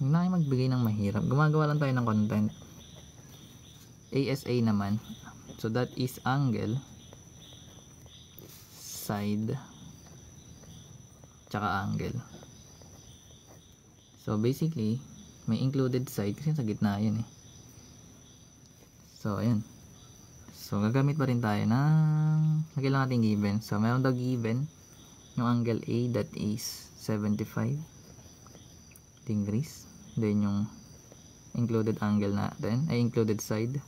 Huwag na kayo magbigay ng mahirap. Gumagawa lang tayo ng content. ASA naman. So that is angle, side, tsaka angle. So basically, may included side kasi sa gitna yun eh. So ayan. So gagamit pa rin tayo ng lagyan lang natin given. So meron daw given yung angle A, that is 75 degrees. Then yung included angle natin ay included side,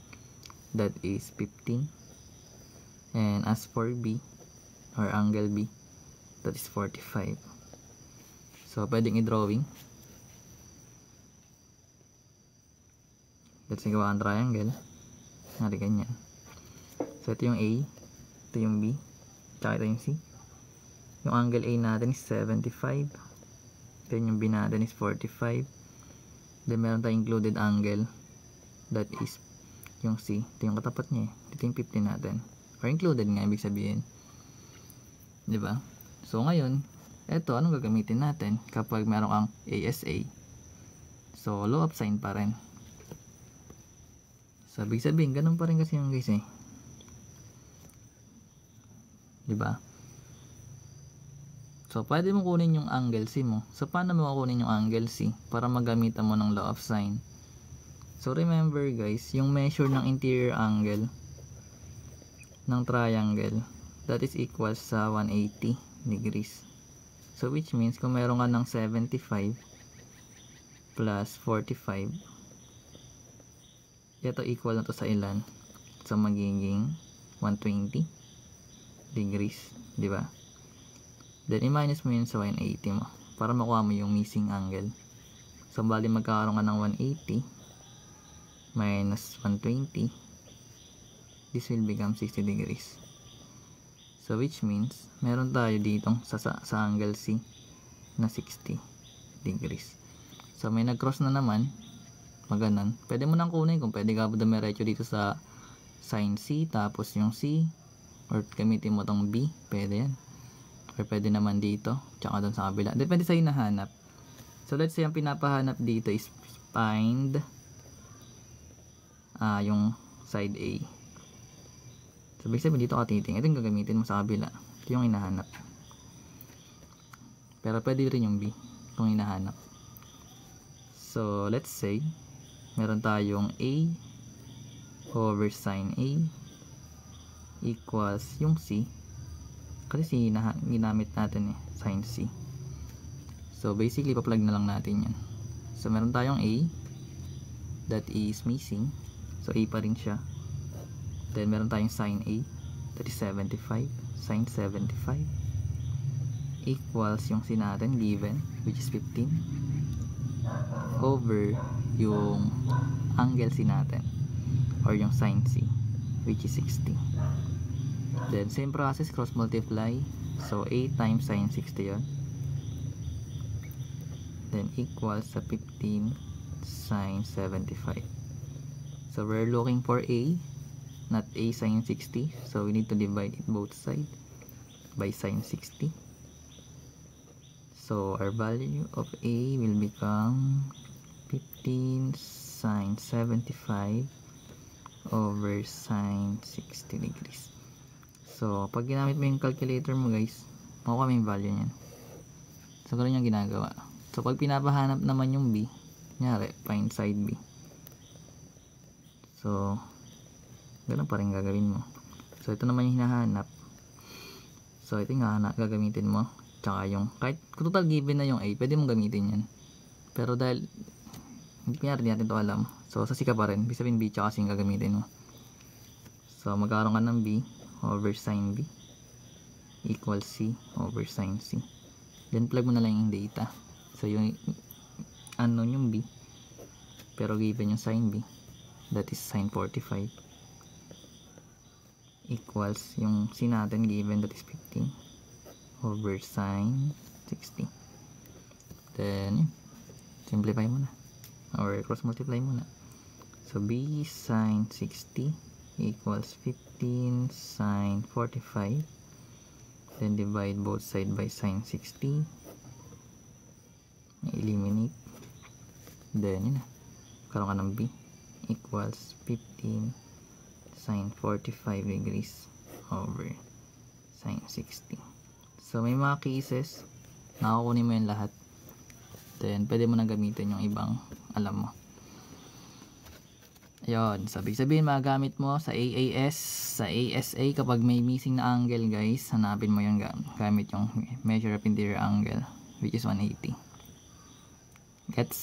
that is 15. And as for B or angle B, that is 45. So pwedeng i-drawing. Let's say gawa ang triangle. Nari ganyan. So ito yung A, ito yung B, tsaka ito yung C. Yung angle A natin is 75. Then yung B natin is 45. Then meron tayong included angle, that is yung C. Ito yung katapat niya. Ito yung 15 natin. Or included nga, ibig sabihin. Diba? So ngayon, eto, anong gagamitin natin kapag meron kang ASA? So law of sine pa rin. So ibig sabihin, ganun pa rin kasi yung guys eh. Diba? So, pwede mo kunin yung angle C mo. So, paano mo kunin yung angle C para magamitan mo ng law of sine? So, remember guys, yung measure ng interior angle ng triangle, that is equals sa 180 degrees. So, which means, kung meron ka ng 75 plus 45, ito equal na to sa ilan? So, magiging 120 degrees, di ba? Then i-minus mo yun sa 180 mo para makuha mo yung missing angle. So bali magkakaroon ka ng 180 minus 120, this will become 60 degrees. So which means meron tayo dito sa angle C na 60 degrees. So may nag-cross na naman, maganon. Pwede mo nang kunin kung pwede ka dumiretso dito sa sin C, tapos yung C, or gamitin mo tong B, pwede yan. Or pwede naman dito, tsaka doon sa kabila. Depende sa hinahanap. So let's say ang pinapahanap dito is find yung side A. So ibig sabihin dito ka titing. Ito yung gagamitin mo sa kabila. Ito yung hinahanap. Pero pwede rin yung B kung hinahanap. So let's say meron tayong A over sin A equals yung C, kasi ginamit natin eh, sin C. So basically pa-plug na lang natin yan. So meron tayong A that is missing, so A pa rin siya. Then meron tayong sin A that is 75, sin 75 equals yung C natin given, which is 15, over yung angle C natin or yung sin C, which is 60. Then same process, cross multiply. So 8 times sin 60 yun. Then equals sa 15 sin 75. So we're looking for A, not A sin 60. So we need to divide it both sides by sin 60. So our value of A will become 15 sin 75 over sin 60 degrees. So, pag ginamit mo yung calculator mo guys, makuha mo yung value niyan. So, ganoon yung ginagawa. So, pag pinapahanap naman yung B, nyari, find side B. So, ganoon pa rin gagawin mo. So, ito naman yung hinahanap. So, ito yung gagamitin mo. Tsaka yung, kahit total given na yung A, pwede mong gamitin yan. Pero dahil, hindi natin ito alam. So, sa C ka pa rin. Ibig sabihin B, tsaka C yung gagamitin mo. So, magkakaroon ka ng B over sin B equals C over sin C. Then plug mo na lang yung data. So yung unknown yung B, pero given yung sin B, that is sin 45, equals yung C natin given, that is 15 over sin 60. Then simplify mo na or cross multiply mo na. So B sin 60 equals 15 sin 45, then divide both side by sin 60, eliminate, Then, yun na. Karoon ka ng B equals 15 sine 45 degrees over sine 60. So, may mga cases, nakakunin mo yung lahat. Then, pwede mo na gamitin yung ibang alam mo. Ayun. So, sabihin magagamit mo sa AAS, sa ASA, kapag may missing na angle, guys, hanapin mo yung gamit yung measure of interior angle, which is 180. Gets?